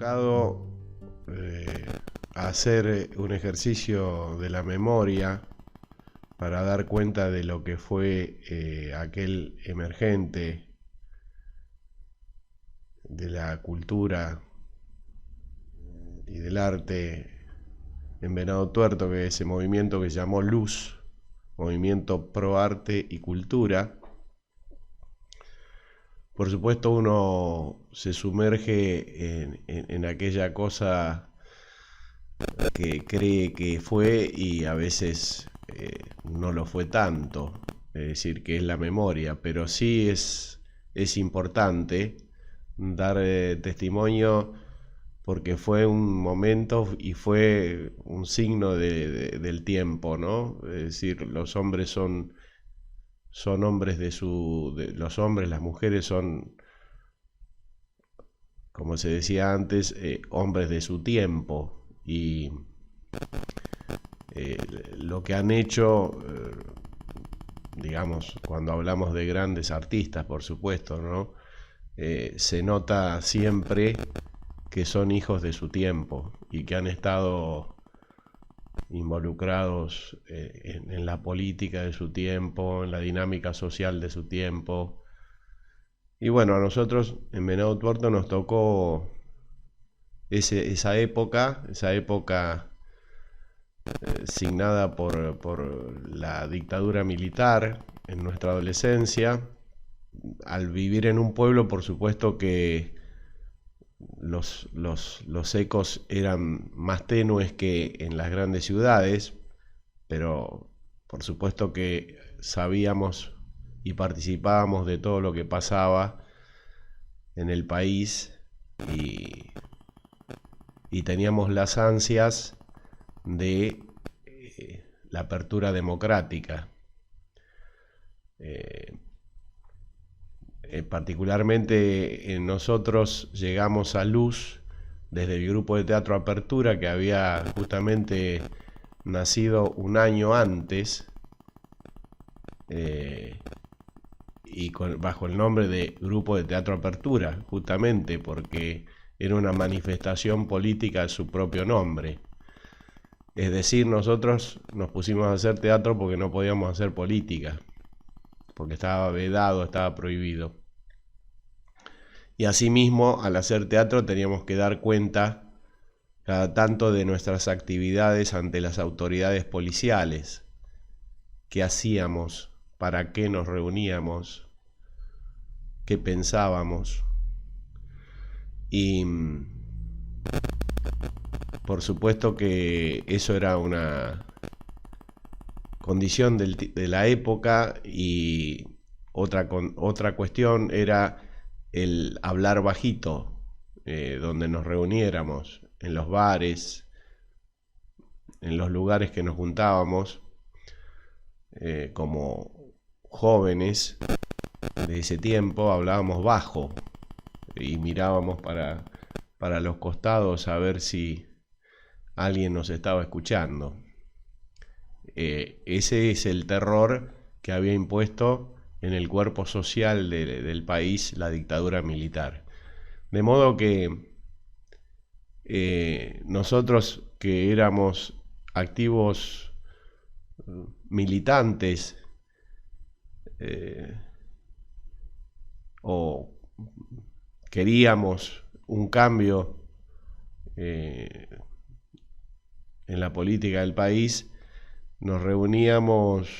tocado hacer un ejercicio de la memoria para dar cuenta de lo que fue aquel emergente de la cultura y del arte en Venado Tuerto, que es ese movimiento que se llamó Luz, movimiento pro arte y cultura. Por supuesto uno se sumerge en aquella cosa que cree que fue y a veces no lo fue tanto, es decir, que es la memoria, pero sí es importante dar testimonio porque fue un momento y fue un signo del tiempo, ¿no? Es decir, los hombres son hombres los hombres, las mujeres son, como se decía antes, hombres de su tiempo, y lo que han hecho, digamos, cuando hablamos de grandes artistas, por supuesto, ¿no? Se nota siempre que son hijos de su tiempo y que han estado involucrados en la política de su tiempo, en la dinámica social de su tiempo. Y bueno, a nosotros en Venado Tuerto nos tocó esa época signada por la dictadura militar en nuestra adolescencia. Al vivir en un pueblo, por supuesto que los ecos eran más tenues que en las grandes ciudades, pero por supuesto que sabíamos y participábamos de todo lo que pasaba en el país, y teníamos las ansias de la apertura democrática. Particularmente nosotros llegamos a Luz desde el grupo de teatro Apertura, que había justamente nacido un año antes, y bajo el nombre de Grupo de Teatro Apertura, justamente porque era una manifestación política de su propio nombre. Es decir, nosotros nos pusimos a hacer teatro porque no podíamos hacer política, porque estaba vedado, estaba prohibido. Y asimismo, al hacer teatro teníamos que dar cuenta cada tanto de nuestras actividades ante las autoridades policiales. ¿Qué hacíamos? ¿Para qué nos reuníamos? ¿Qué pensábamos? Y por supuesto que eso era una condición de la época, y otra cuestión era el hablar bajito, donde nos reuniéramos, en los bares, en los lugares que nos juntábamos, como jóvenes de ese tiempo hablábamos bajo y mirábamos para los costados a ver si alguien nos estaba escuchando. Ese es el terror que había impuesto en el cuerpo social del país la dictadura militar. De modo que nosotros, que éramos activos militantes, o queríamos un cambio en la política del país, nos reuníamos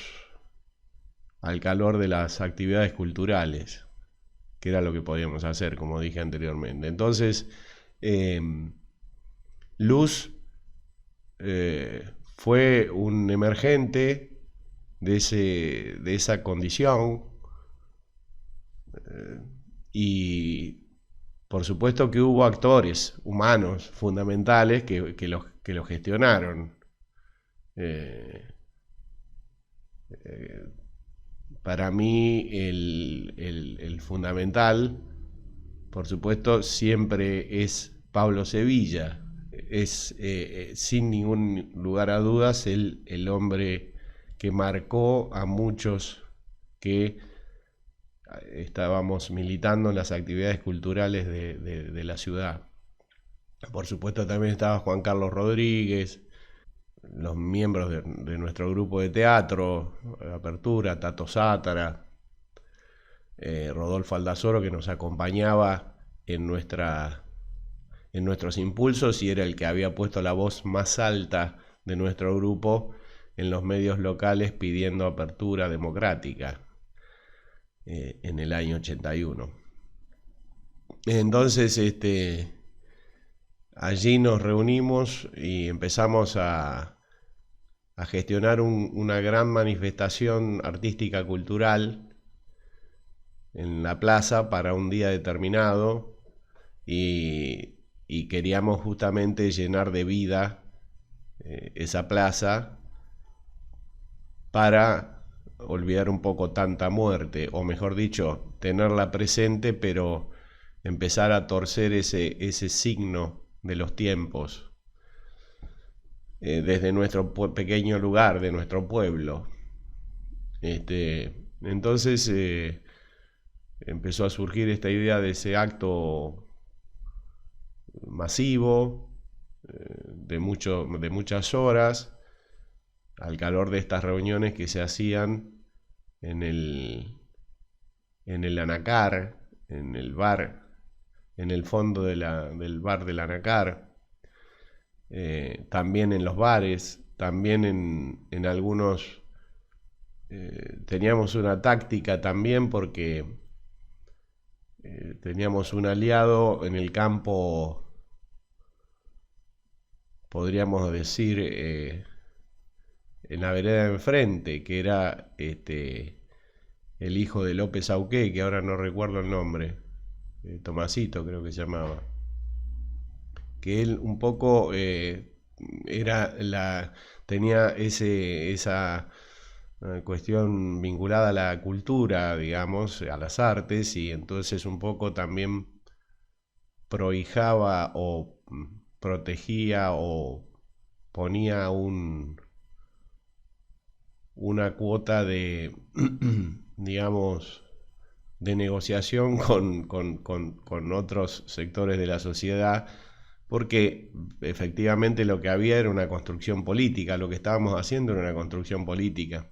al calor de las actividades culturales, que era lo que podíamos hacer, como dije anteriormente. Entonces, Luz fue un emergente de esa condición, y por supuesto que hubo actores humanos fundamentales que lo gestionaron. Para mí el fundamental, por supuesto, siempre es Pablo Sevilla. Es sin ningún lugar a dudas el hombre que marcó a muchos que estábamos militando en las actividades culturales de la ciudad. Por supuesto también estaba Juan Carlos Rodríguez, los miembros de nuestro grupo de teatro, Apertura, Tato Sátara, Rodolfo Aldazoro, que nos acompañaba en, en nuestros impulsos y era el que había puesto la voz más alta de nuestro grupo en los medios locales pidiendo apertura democrática en el año 81. Entonces, allí nos reunimos y empezamos a gestionar una gran manifestación artística cultural en la plaza para un día determinado y queríamos justamente llenar de vida esa plaza para olvidar un poco tanta muerte, o mejor dicho, tenerla presente, pero empezar a torcer ese signo de los tiempos desde nuestro pequeño lugar, de nuestro pueblo. Entonces empezó a surgir esta idea de ese acto masivo, de muchas horas, al calor de estas reuniones que se hacían en el Anacar, en el bar, en el fondo del bar del Anacar, también en los bares, también en algunos. Teníamos una táctica también porque teníamos un aliado en el campo, podríamos decir, en la vereda de enfrente, que era el hijo de López Auqué, que ahora no recuerdo el nombre, Tomasito creo que se llamaba, que él un poco tenía esa cuestión vinculada a la cultura, digamos, a las artes, y entonces un poco también prohijaba o protegía o ponía una cuota de, digamos, de negociación con otros sectores de la sociedad, porque efectivamente lo que había era una construcción política, lo que estábamos haciendo era una construcción política.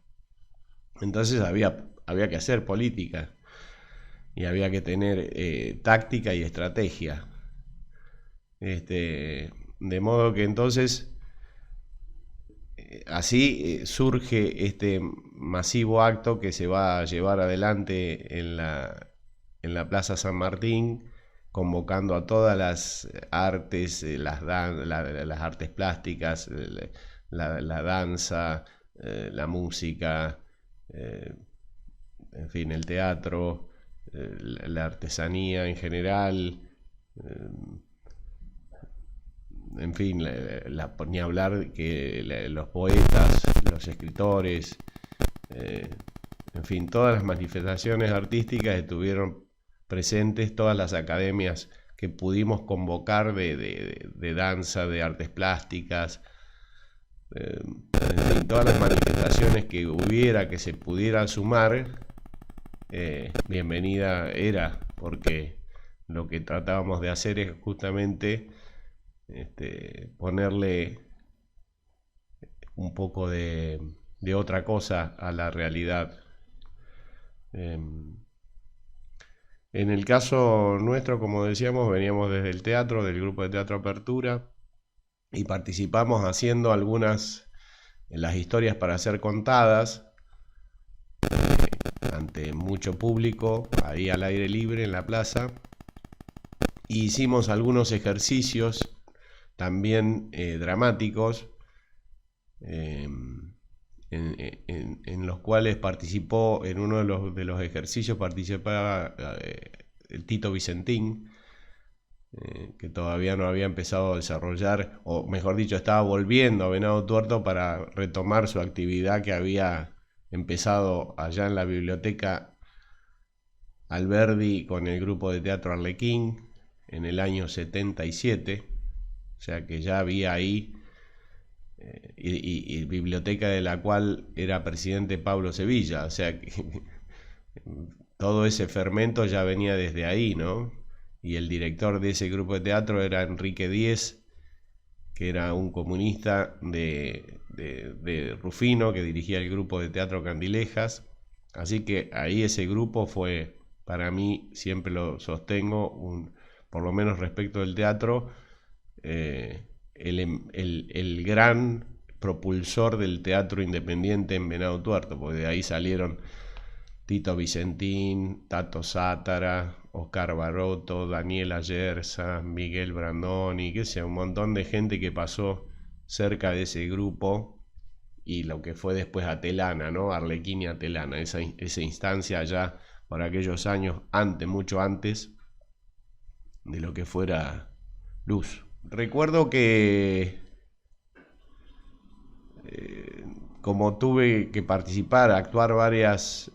Entonces había que hacer política y había que tener táctica y estrategia. De modo que entonces así surge este masivo acto que se va a llevar adelante en la Plaza San Martín, convocando a todas las artes, las artes plásticas, la danza, la música, en fin, el teatro, la artesanía en general, en fin, ni hablar que los poetas, los escritores, en fin, todas las manifestaciones artísticas estuvieron presentes, todas las academias que pudimos convocar de danza, de artes plásticas, en fin, todas las manifestaciones que hubiera, que se pudiera sumar, bienvenida era, porque lo que tratábamos de hacer es justamente ponerle un poco de otra cosa a la realidad. En el caso nuestro, como decíamos, veníamos desde el teatro, del grupo de teatro Apertura, y participamos haciendo algunas las historias para ser contadas ante mucho público, ahí al aire libre en la plaza, y hicimos algunos ejercicios también dramáticos, en los cuales participó, en uno de los ejercicios participaba el Tito Vicentín, que todavía no había empezado a desarrollar, o mejor dicho, estaba volviendo a Venado Tuerto para retomar su actividad que había empezado allá en la biblioteca Alberdi con el grupo de teatro Arlequín en el año 77. O sea que ya había ahí, y biblioteca de la cual era presidente Pablo Sevilla, o sea que todo ese fermento ya venía desde ahí, ¿no? y el director de ese grupo de teatro era Enrique Díez, que era un comunista de Rufino, que dirigía el grupo de teatro Candilejas. Así que ahí ese grupo fue, para mí, siempre lo sostengo, por lo menos respecto del teatro, el gran propulsor del teatro independiente en Venado Tuerto, porque de ahí salieron Tito Vicentín, Tato Sátara, Oscar Baroto, Daniel Ayerza, Miguel Brandoni, qué sé, un montón de gente que pasó cerca de ese grupo, y lo que fue después Atelana, ¿no? Arlequín y Atelana, esa instancia allá por aquellos años, mucho antes de lo que fuera Luz. Recuerdo que como tuve que participar, actuar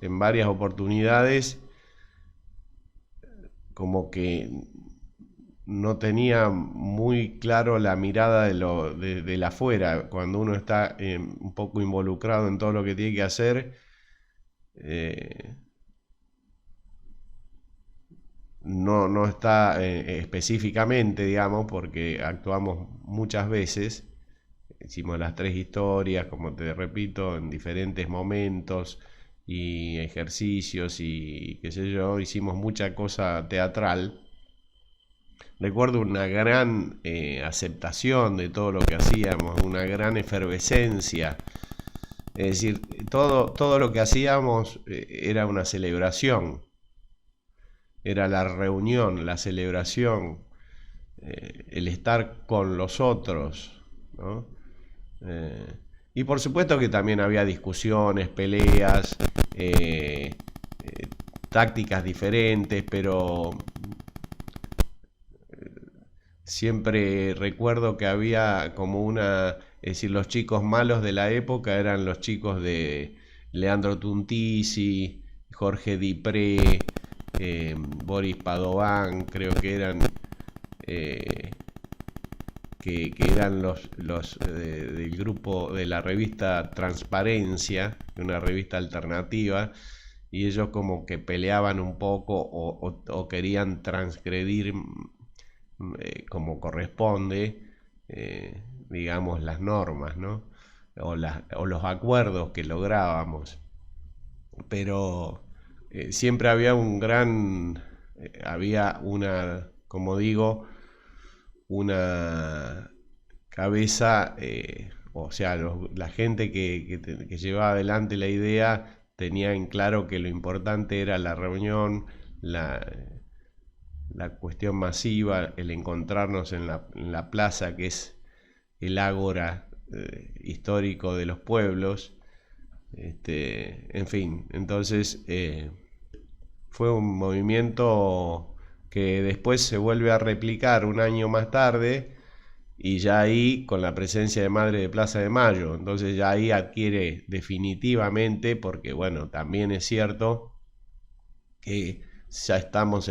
en varias oportunidades, como que no tenía muy claro la mirada de la afuera. Cuando uno está un poco involucrado en todo lo que tiene que hacer, no está específicamente, digamos, porque actuamos muchas veces. Hicimos las 3 historias, como te repito, en diferentes momentos y ejercicios y qué sé yo. Hicimos mucha cosa teatral. Recuerdo una gran aceptación de todo lo que hacíamos, una gran efervescencia. Es decir, todo lo que hacíamos era una celebración. Era la reunión, la celebración, el estar con los otros, ¿no? Y por supuesto que también había discusiones, peleas, tácticas diferentes, pero siempre recuerdo que había como es decir, los chicos malos de la época eran los chicos de Leandro Tuntisi, Jorge Dipré, Boris Padovan, creo que eran... que eran los del grupo de la revista Transparencia, una revista alternativa, y ellos como que peleaban un poco o querían transgredir como corresponde, digamos, las normas, ¿no? O los acuerdos que lográbamos. Pero siempre había había una, como digo, una cabeza, o sea, la gente que llevaba adelante la idea tenía en claro que lo importante era la reunión, la cuestión masiva, el encontrarnos en la plaza, que es el ágora histórico de los pueblos. En fin, entonces fue un movimiento que después se vuelve a replicar un año más tarde, y ya ahí con la presencia de Madre de Plaza de Mayo. Entonces ya ahí adquiere definitivamente, porque bueno, también es cierto que ya estamos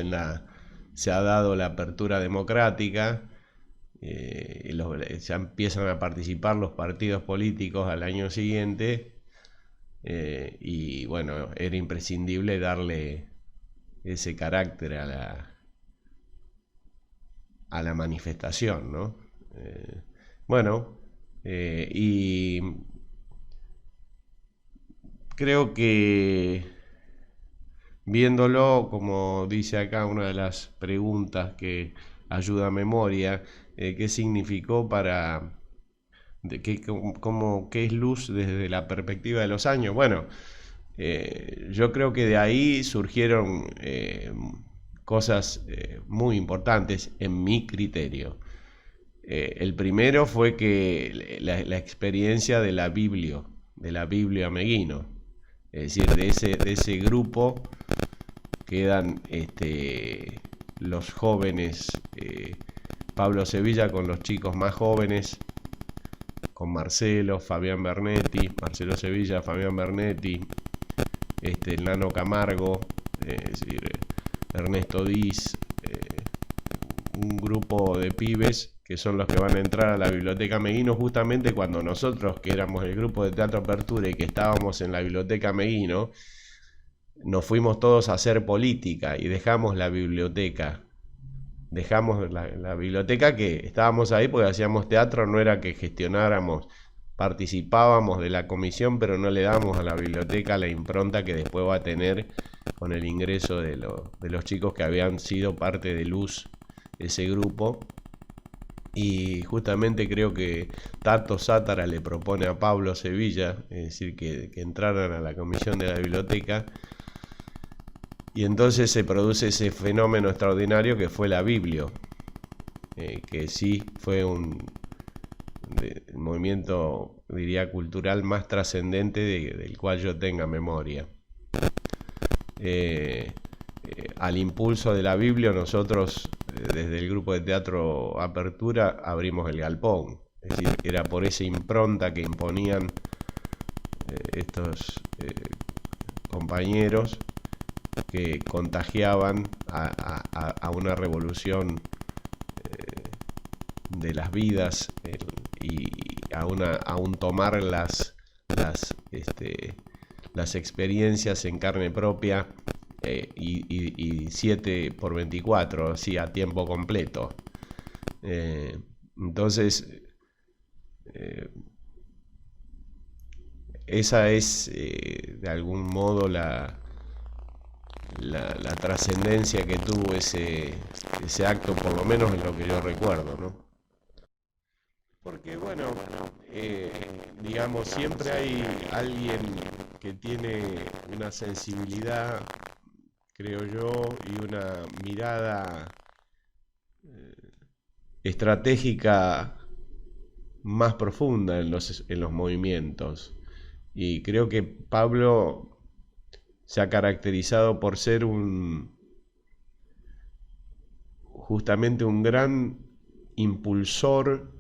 se ha dado la apertura democrática, ya empiezan a participar los partidos políticos al año siguiente, y bueno, era imprescindible darle ese carácter a la manifestación, ¿no? Bueno, y creo que viéndolo, como dice acá una de las preguntas que ayuda a memoria, ¿qué significó qué es Luz desde la perspectiva de los años? Bueno, yo creo que de ahí surgieron cosas muy importantes en mi criterio. El primero fue que la experiencia de la Biblio Meguino, es decir, de ese grupo quedan los jóvenes, Pablo Sevilla con los chicos más jóvenes, con Marcelo Sevilla, Fabián Bernetti, el Nano Camargo, es decir, Ernesto Diz, un grupo de pibes que son los que van a entrar a la Biblioteca Meguino, justamente cuando nosotros, que éramos el grupo de Teatro Apertura y que estábamos en la Biblioteca Meguino, nos fuimos todos a hacer política y dejamos la biblioteca dejamos la biblioteca, que estábamos ahí porque hacíamos teatro, no era que gestionáramos, participábamos de la comisión, pero no le damos a la biblioteca la impronta que después va a tener con el ingreso de los chicos que habían sido parte de Luz, ese grupo. Y justamente creo que Tato Sátara le propone a Pablo Sevilla, es decir, que entraran a la comisión de la biblioteca, y entonces se produce ese fenómeno extraordinario que fue la Biblio, que sí fue un movimiento, diría, cultural más trascendente del cual yo tenga memoria. Al impulso de la Biblia, nosotros desde el grupo de teatro Apertura abrimos el Galpón. Es decir, era por esa impronta que imponían estos compañeros que contagiaban a una revolución de las vidas, y a un tomar las experiencias en carne propia, y 7x24, así a tiempo completo. Entonces, esa es de algún modo la trascendencia que tuvo ese acto, por lo menos en lo que yo recuerdo, ¿no? Porque bueno, digamos, siempre hay alguien que tiene una sensibilidad, creo yo, y una mirada estratégica más profunda en los movimientos. Y creo que Pablo se ha caracterizado por ser justamente un gran impulsor,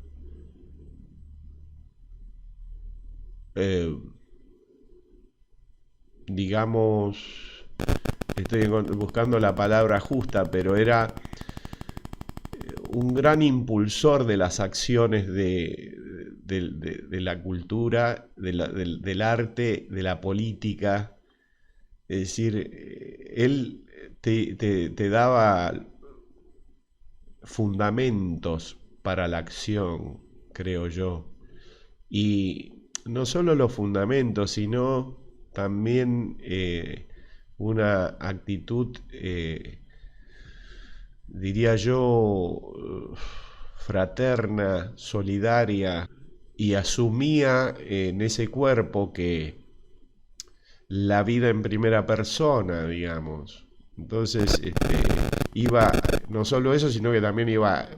digamos, estoy buscando la palabra justa, pero era un gran impulsor de las acciones de la cultura, del arte, de la política. Es decir, él te daba fundamentos para la acción, creo yo. Y no solo los fundamentos, sino también una actitud, diría yo, fraterna, solidaria, y asumía en ese cuerpo que la vida en primera persona, digamos. Entonces, iba, no solo eso, sino que también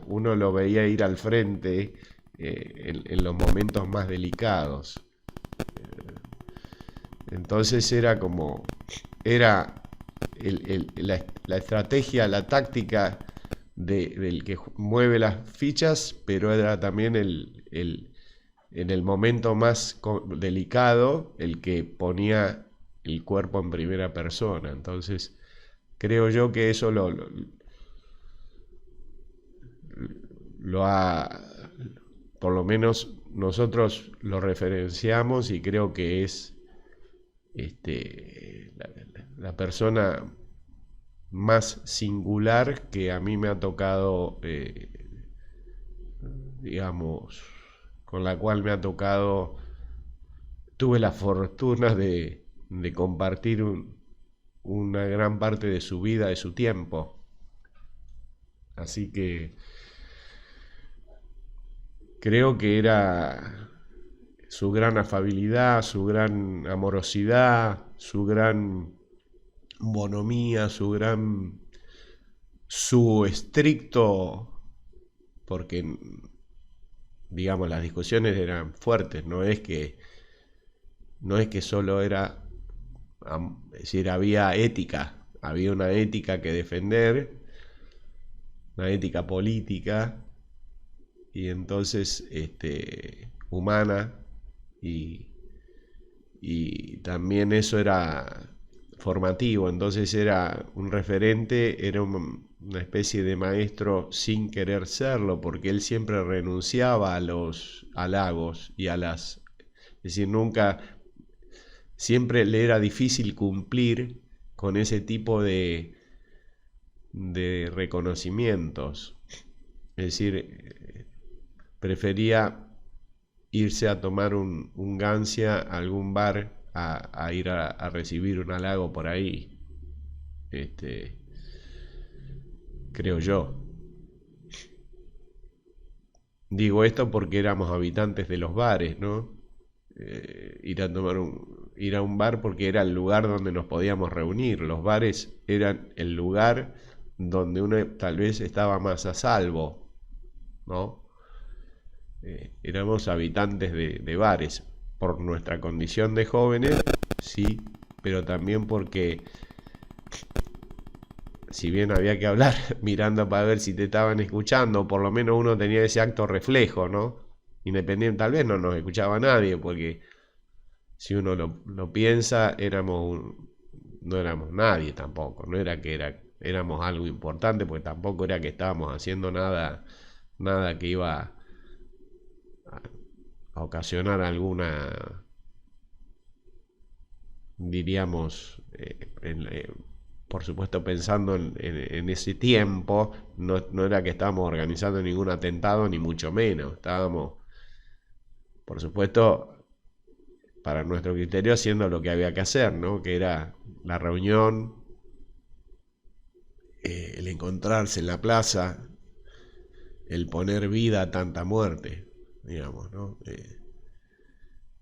uno lo veía ir al frente en los momentos más delicados. Entonces era la estrategia, la táctica del que mueve las fichas, pero era también en el momento más delicado el que ponía el cuerpo en primera persona. Entonces, creo yo que eso lo ha, por lo menos nosotros lo referenciamos, y creo que es la persona más singular que a mí me ha tocado, digamos, con la cual me ha tocado, tuve la fortuna de compartir una gran parte de su vida, de su tiempo. Así que creo que era su gran afabilidad, su gran amorosidad, su gran bonomía, su estricto, porque digamos las discusiones eran fuertes, no es que solo era, es decir, había ética, había una ética que defender, una ética política, y entonces humana, y también eso era formativo. Entonces era un referente, era una especie de maestro sin querer serlo, porque él siempre renunciaba a los halagos y es decir, siempre le era difícil cumplir con ese tipo de de reconocimientos. Es decir, prefería irse a tomar un gancia a algún bar a ir a recibir un halago por ahí. Creo yo. Digo esto porque éramos habitantes de los bares, ¿no? Ir a un bar porque era el lugar donde nos podíamos reunir. Los bares eran el lugar donde uno tal vez estaba más a salvo, ¿no? Éramos habitantes de bares por nuestra condición de jóvenes, sí, pero también porque, si bien había que hablar mirando para ver si te estaban escuchando, por lo menos uno tenía ese acto reflejo, ¿no? Independiente, tal vez no nos escuchaba nadie, porque si uno lo piensa, no éramos nadie tampoco, no era que éramos algo importante, porque tampoco era que estábamos haciendo nada que iba a ocasionar alguna, diríamos, por supuesto pensando en ese tiempo, no era que estábamos organizando ningún atentado, ni mucho menos. Estábamos, por supuesto, para nuestro criterio, haciendo lo que había que hacer, ¿no? Que era la reunión, el encontrarse en la plaza, el poner vida a tanta muerte, digamos, ¿no?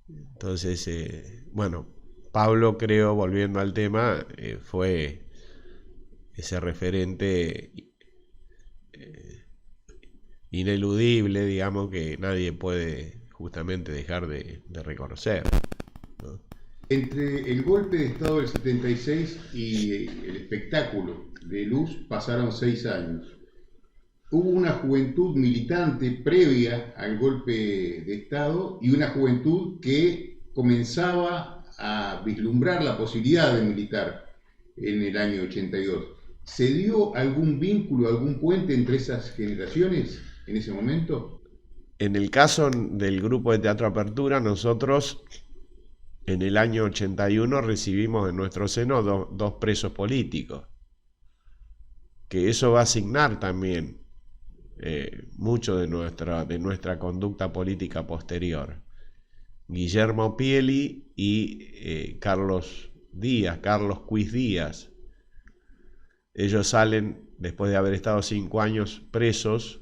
Entonces, bueno, Pablo, creo, volviendo al tema, fue ese referente ineludible, digamos, que nadie puede justamente dejar de reconocer, ¿no? Entre el golpe de Estado del 76 y el espectáculo de Luz pasaron 6 años. Hubo una juventud militante previa al golpe de Estado y una juventud que comenzaba a vislumbrar la posibilidad de militar en el año 82. ¿Se dio algún vínculo, algún puente entre esas generaciones en ese momento? En el caso del grupo de Teatro Apertura, nosotros en el año 81 recibimos en nuestro seno dos presos políticos, que eso va a asignar también mucho de nuestra conducta política posterior. Guillermo Pieli y Carlos Cuis Díaz. Ellos salen después de haber estado 5 años presos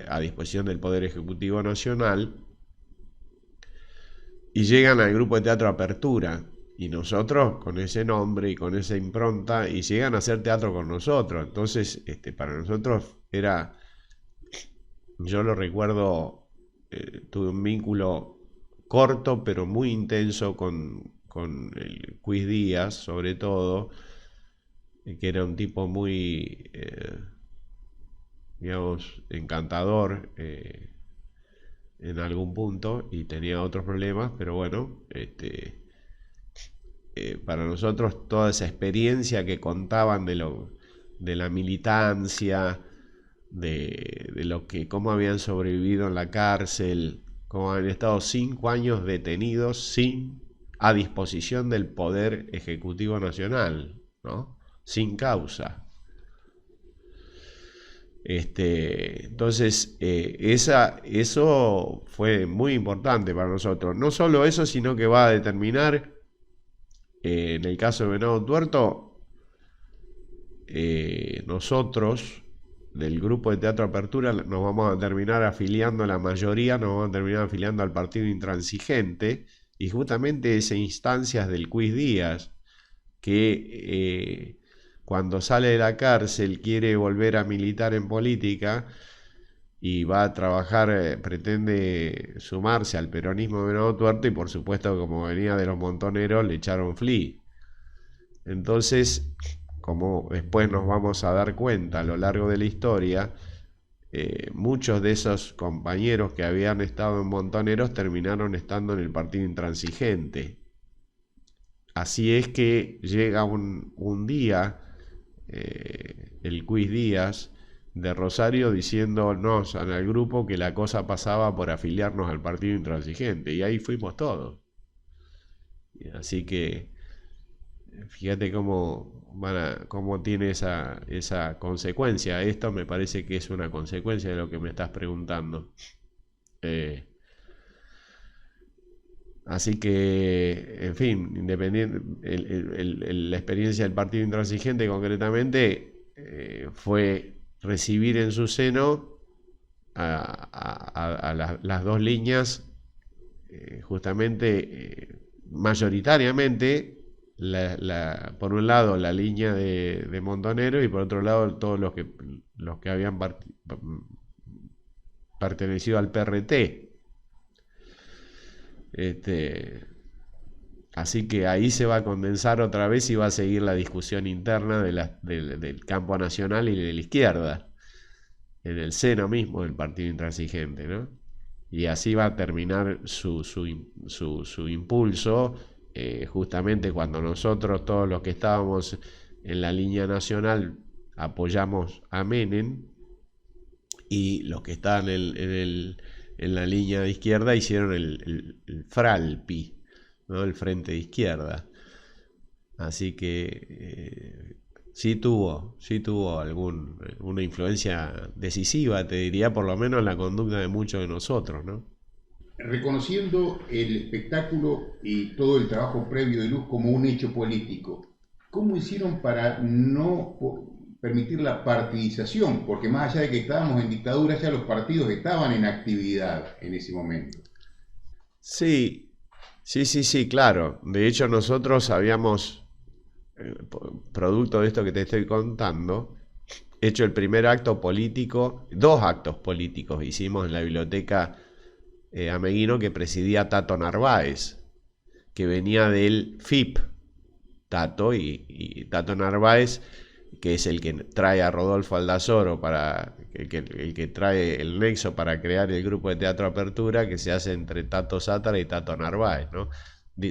a disposición del Poder Ejecutivo Nacional y llegan al grupo de Teatro Apertura, y nosotros con ese nombre y con esa impronta, y llegan a hacer teatro con nosotros. Entonces, para nosotros era, yo lo recuerdo, tuve un vínculo corto pero muy intenso con el Cuis Díaz, sobre todo, que era un tipo muy, digamos, encantador en algún punto, y tenía otros problemas, pero bueno, para nosotros toda esa experiencia que contaban de la militancia, cómo habían sobrevivido en la cárcel, cómo habían estado 5 años detenidos a disposición del Poder Ejecutivo Nacional, ¿no? Sin causa. Entonces, eso fue muy importante para nosotros. No solo eso, sino que va a determinar, en el caso de Venado Tuerto, nosotros, del grupo de Teatro Apertura, nos vamos a terminar afiliando, la mayoría nos vamos a terminar afiliando al Partido Intransigente, y justamente esas instancias del Cuis Díaz, que cuando sale de la cárcel quiere volver a militar en política y va a trabajar, pretende sumarse al peronismo de Venado Tuerto, y por supuesto, como venía de los montoneros, le echaron fli. Entonces, como después nos vamos a dar cuenta a lo largo de la historia, muchos de esos compañeros que habían estado en montoneros terminaron estando en el Partido Intransigente. Así es que llega un día el Cuis Díaz de Rosario diciéndonos al grupo que la cosa pasaba por afiliarnos al Partido Intransigente, y ahí fuimos todos. Así que Fíjate cómo tiene esa consecuencia. Esto me parece que es una consecuencia de lo que me estás preguntando. Eh, Así que, en fin, independiente, la experiencia del Partido Intransigente concretamente fue recibir en su seno a las dos líneas, justamente, mayoritariamente, por un lado la línea de Montonero y por otro lado todos los que habían pertenecido al PRT. Así que ahí se va a condensar otra vez y va a seguir la discusión interna del campo nacional y de la izquierda, en el seno mismo del Partido Intransigente, ¿no? Y así va a terminar su impulso, justamente cuando nosotros, todos los que estábamos en la línea nacional, apoyamos a Menem, y los que estaban en la línea de izquierda hicieron el FRALPI, ¿no? El Frente de Izquierda. Así que sí tuvo una influencia decisiva, te diría, por lo menos en la conducta de muchos de nosotros, ¿no? Reconociendo el espectáculo y todo el trabajo previo de Luz como un hecho político, ¿cómo hicieron para no permitir la partidización? Porque más allá de que estábamos en dictadura, ya los partidos estaban en actividad en ese momento. Sí, sí, claro. De hecho, nosotros habíamos, producto de esto que te estoy contando, hecho el primer acto político, dos actos políticos hicimos en la biblioteca Ameguino, que presidía Tato Narváez, que venía del FIP, Tato, y Tato Narváez, que es el que trae a Rodolfo Aldazoro, el que trae el nexo para crear el grupo de teatro Apertura, que se hace entre Tato Sátara y Tato Narváez, ¿no?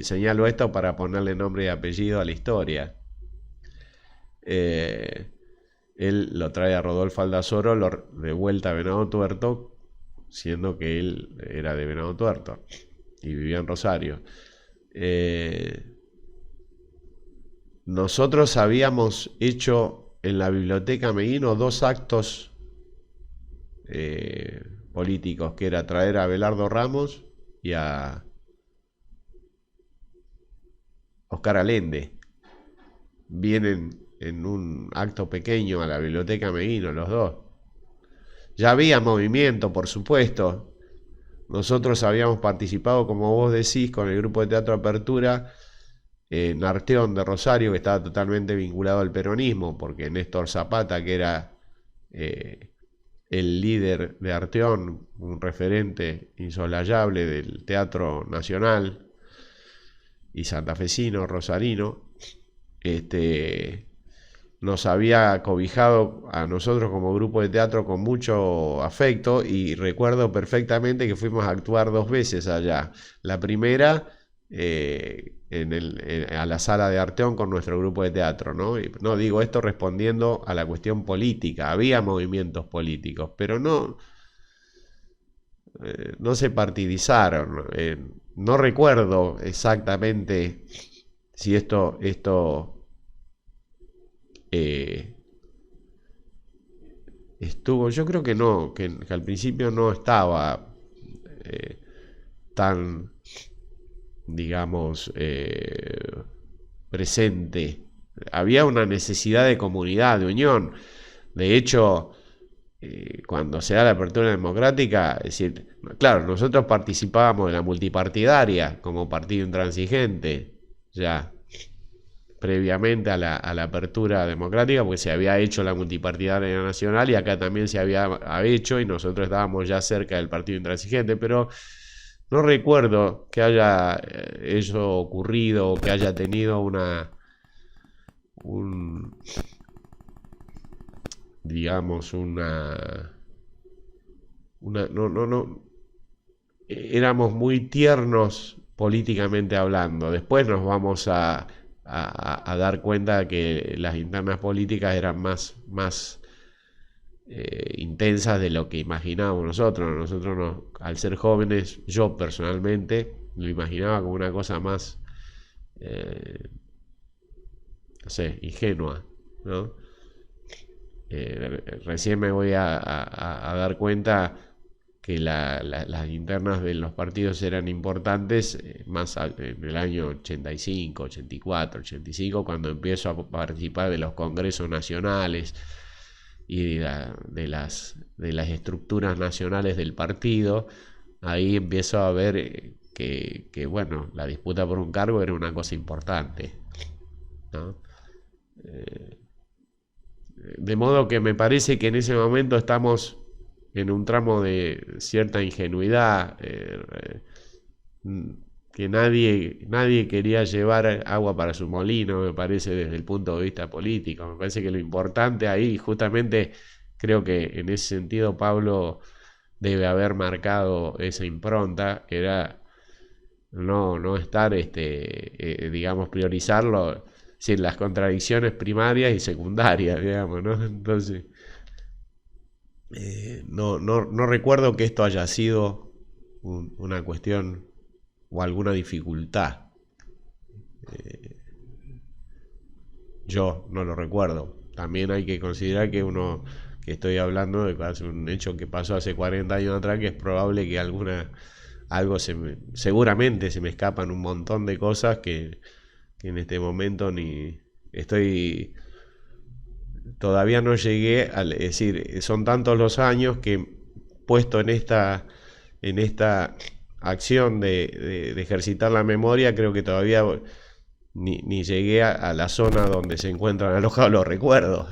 Señalo esto para ponerle nombre y apellido a la historia. Él lo trae a Rodolfo Aldazoro de vuelta a Venado Tuerto, siendo que él era de Venado Tuerto y vivía en Rosario. Nosotros habíamos hecho en la biblioteca Ameguino dos actos políticos, que era traer a Abelardo Ramos y a Oscar Allende. Vienen en un acto pequeño a la biblioteca Ameguino los dos. Ya había movimiento, por supuesto. Nosotros habíamos participado, como vos decís, con el grupo de teatro Apertura en Arteón de Rosario, que estaba totalmente vinculado al peronismo, porque Néstor Zapata, que era el líder de Arteón, un referente insolayable del teatro nacional y santafesino, rosarino, nos había cobijado a nosotros como grupo de teatro con mucho afecto, y recuerdo perfectamente que fuimos a actuar dos veces allá. La primera a la sala de Arteón con nuestro grupo de teatro, ¿no? Y no digo esto respondiendo a la cuestión política, había movimientos políticos, pero no se partidizaron. No recuerdo exactamente si esto estuvo, yo creo que no, que al principio no estaba tan, digamos, presente. Había una necesidad de comunidad, de unión. De hecho, cuando se da la apertura democrática, es decir, claro, nosotros participábamos de la multipartidaria como partido intransigente, ya previamente a la apertura democrática, porque se había hecho la multipartidaria nacional y acá también se había hecho, y nosotros estábamos ya cerca del partido intransigente, pero no recuerdo que haya eso ocurrido o que haya tenido digamos, no, éramos muy tiernos políticamente hablando. Después nos vamos a dar cuenta de que las internas políticas eran más intensas de lo que imaginábamos nosotros. Nosotros, al ser jóvenes, yo personalmente lo imaginaba como una cosa más no sé, ingenua, ¿no? Recién me voy a dar cuenta que las internas de los partidos eran importantes en el año 85, 84, 85, cuando empiezo a participar de los congresos nacionales y de las estructuras nacionales del partido. Ahí empiezo a ver que, bueno, la disputa por un cargo era una cosa importante, ¿no? De modo que me parece que en ese momento estamos en un tramo de cierta ingenuidad, que nadie quería llevar agua para su molino, me parece, desde el punto de vista político. Me parece que lo importante ahí, justamente creo que en ese sentido Pablo debe haber marcado esa impronta, era no estar, digamos, priorizarlo sin las contradicciones primarias y secundarias, digamos, ¿no? Entonces, no recuerdo que esto haya sido una cuestión o alguna dificultad. Yo no lo recuerdo. También hay que considerar que estoy hablando de un hecho que pasó hace 40 años atrás, que es probable que seguramente se me escapan un montón de cosas que en este momento ni estoy, todavía no llegué es decir, son tantos los años que puesto en esta acción de ejercitar la memoria, creo que todavía ni llegué a la zona donde se encuentran alojados los recuerdos.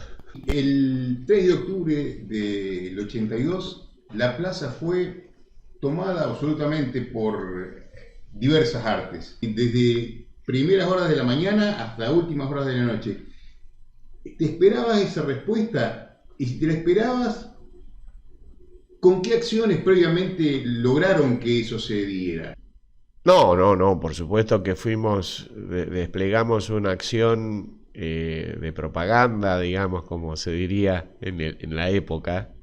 El 3 de octubre del 82, la plaza fue tomada absolutamente por diversas artes, desde primeras horas de la mañana hasta últimas horas de la noche. ¿Te esperabas esa respuesta? Y si te la esperabas, ¿con qué acciones previamente lograron que eso se diera? No, por supuesto que desplegamos una acción de propaganda, digamos, como se diría en la época,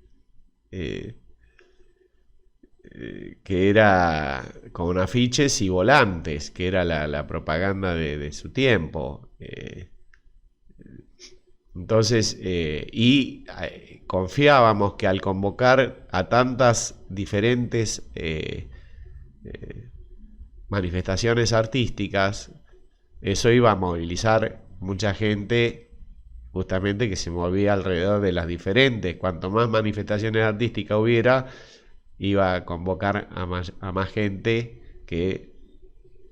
que era con afiches y volantes, que era la propaganda de su tiempo. Entonces, confiábamos que al convocar a tantas diferentes manifestaciones artísticas, eso iba a movilizar mucha gente, justamente, que se movía alrededor de las diferentes. Cuanto más manifestaciones artísticas hubiera, iba a convocar a más gente que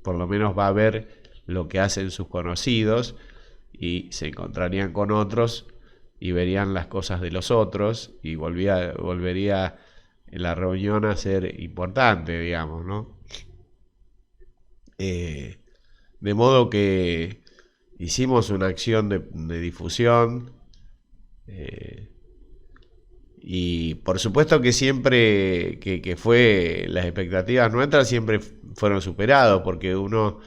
por lo menos va a ver lo que hacen sus conocidos y se encontrarían con otros y verían las cosas de los otros y volvería la reunión a ser importante, digamos, ¿no? De modo que hicimos una acción de difusión, y por supuesto que siempre que fue las expectativas nuestras siempre fueron superadas, porque uno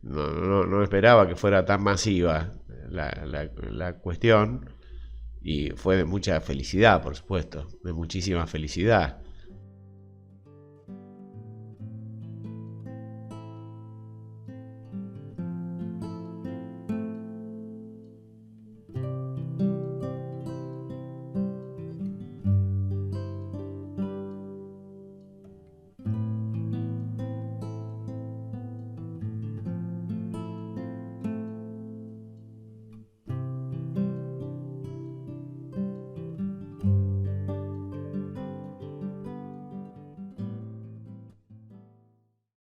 no esperaba que fuera tan masiva la cuestión, y fue de mucha felicidad, por supuesto, de muchísima felicidad.